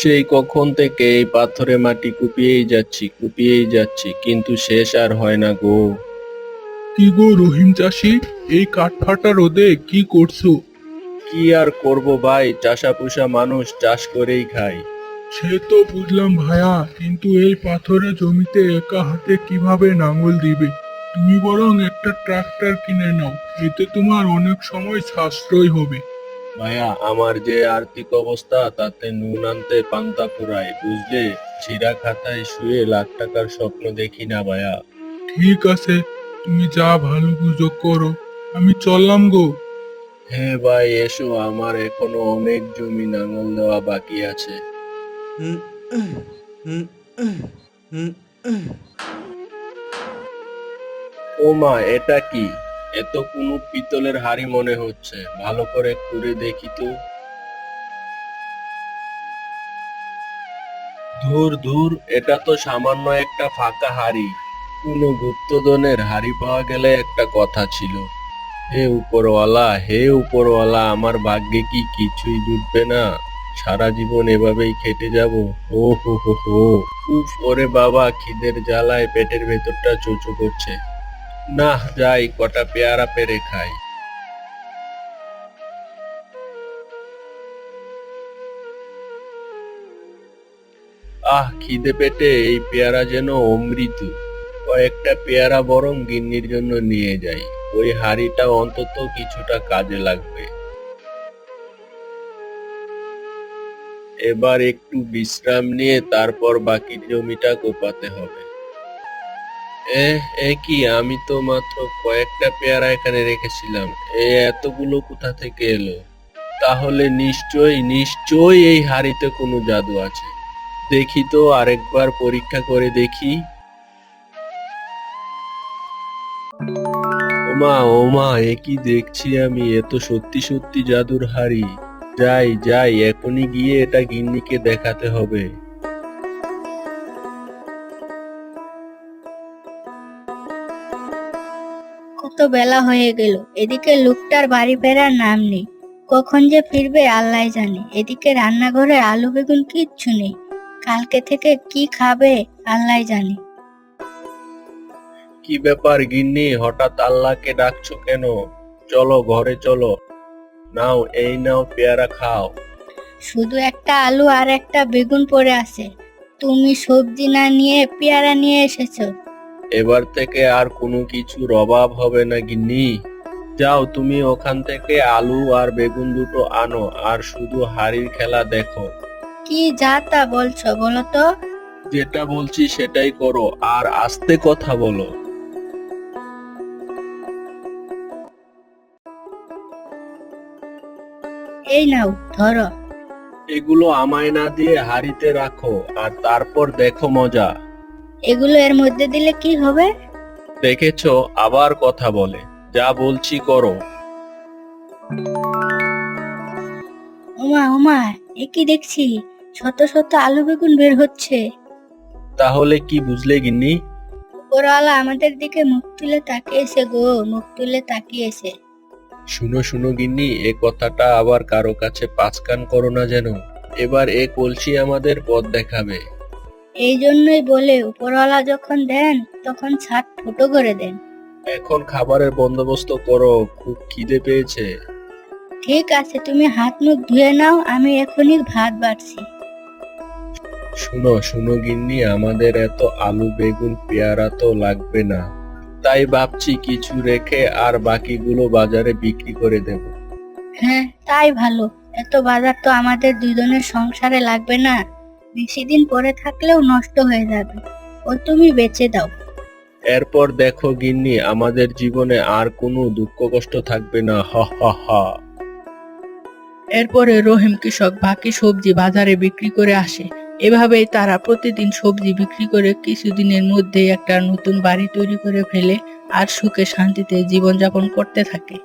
সেই কখন থেকে এই পাথরে মাটি কুপিয়েই যাচ্ছি কিন্তু শেষ আর হয় না গো। কি গো রহিম চাষি, এই কাঠফাটা রোদে কি করছো? কি আর করব ভাই, চাষাপুষা মানুষ, চাষ করেই খাই। সে তো বুঝলাম ভায়া, কিন্তু এই পাথরে জমিতে একা হাতে কিভাবে নাঙল দিবে? তুমি বরং একটা ট্রাক্টর কিনে নাও, এতে তোমার অনেক সময় সাশ্রয় হবে। ভাইয়া, আমার যে আর্থিক অবস্থা তাতে নুন আনতে পান্তা ফুরায় বুঝলে। ছিঁড়া খাতায় শুয়ে লাখ টাকার স্বপ্ন দেখি না ভাইয়া। ঠিক আছে, তুমি যা ভালো বুঝো করো, আমি চললাম গো। হ্যাঁ ভাই, এসো, আমার এখনো অনেক জমি নাঙল দেওয়া বাকি আছে। ও মা, এটা কি? এত কোনো পিতলের হাড়ি মনে হচ্ছে, ভালো করে খুঁড়ে দেখি তো। ধুর ধুর, এটা তো সামান্য একটা ফাঁকা হাড়ি। কোনো গুপ্তধনের হাড়ি পাওয়া গেলে একটা কথা ছিল। হে উপরওয়ালা, আমার ভাগ্যে কি কিছুই জুটবে না? সারা জীবন এভাবেই খেটে যাব। ও হো হো হো। উফ, ওরে বাবা, খিদের জ্বালায় পেটের ভেতরটা চুচু করছে। না, যাই কটা পেয়ারা পেরে খাই। আহ, খিদে পেটে এই পেয়ারা যেন অমৃত। কয়েকটা পেয়ারা বরং গিন্নির জন্য নিয়ে যাই, ওই হাঁড়িটা অন্তত কিছুটা কাজে লাগবে। এবার একটু বিশ্রাম নিয়ে তারপর বাকি জমিটা কোপাতে হবে। এ কি, আমি তো মাত্র কয়েকটা পেয়ারা এখানে রেখেছিলাম, এতগুলো কোথা থেকে এলো? তাহলে নিশ্চয়ই এই হাঁড়িতে কোনো জাদু আছে। দেখি তো, আরেকবার পরীক্ষা করে দেখি। ওমা, এ কি দেখছি আমি? এ তো সত্যি সত্যি জাদুর হাড়ি। যাই এখনই গিয়ে এটা গিন্নিকে দেখাতে হবে। কত বেলা হয়ে গেল, এদিকে লোকটার বাড়ি ফেরার নাম নেই। কখন যে ফিরবে আল্লাহ জানে। এদিকে রান্নাঘরে আলু বেগুন কিচ্ছু নেই। কালকে থেকে কি খাবে আল্লাহ জানে। কি ব্যাপার গিন্নি, হঠাৎ আল্লাহকে ডাকছো কেন? চলো ঘরে চলো। নাও, এই নাও পেয়ারা খাও। শুধু একটা আলু আর একটা বেগুন পড়ে আছে, তুমি সবজি না নিয়ে পেয়ারা নিয়ে এসেছো। এবার থেকে আর কোনো কিছুর অভাব হবে না গিন্নি। যাও, তুমি ওখান থেকে আলু আর বেগুন দুটো আনো, আর শুধু হাড়ির খেলা দেখো। কি যা তা বলছো বলো তো? যেটা বলছি সেটাই করো, আর আস্তে কথা বলো। এই নাও ধরো। এগুলো আমায় না দিয়ে হাড়িতে রাখো, আর তারপর দেখো মজা। এগুলো এর মধ্যে দিলে কি হবে? দেখেছো, আবার কথা বলে। যা বলছি করো। ওমা ওমা, এ কি দেখছি, শত শত আলু বেগুন বের হচ্ছে। তাহলে কি বুঝলে গিন্নি? উপরওয়ালা আমাদের দিকে মুখ তুলে তাকিয়েছে গো, মুখ তুলে তাকিয়েছে। শুনো গিন্নি, এ কথাটা আবার কারো কাছে পাঁচকান করো না যেন। এবার এ কলসি আমাদের পথ দেখাবে। এই জন্যই বলে উপরওয়ালা যখন দেন তখন ছাদ ফুটো করে দেন। এখন খাবারের বন্দোবস্ত করো, খুব খিদে পেয়েছে। ঠিক আছে, তুমি হাত মুখ ধুয়ে নাও, আমি এখনই ভাত বাড়ছি। শুনো গিন্নি, আমাদের এত আলু বেগুন পেয়ারা তো লাগবে না। তাই ভাবছি কিছু রেখে আর বাকিগুলো বাজারে বিক্রি করে দেব। হ্যাঁ, তাই ভালো। এত বাজার তো আমাদের দুজনের সংসারে লাগবে না, বেশি দিন পরে থাকলেও নষ্ট হয়ে যাবে। ও তুমি বেচে দাও। এরপর দেখো গিন্নি, আমাদের জীবনে আর কোনো দুঃখ কষ্ট থাকবে না। হ হ হ। এরপরে রহিম কৃষক বাকি সবজি বাজারে বিক্রি করে আসে। এভাবেই তারা প্রতিদিন সবজি বিক্রি করে কিছুদিনের মধ্যেই একটা নতুন বাড়ি তৈরি করে ফেলে আর সুখে শান্তিতে জীবনযাপন করতে থাকে।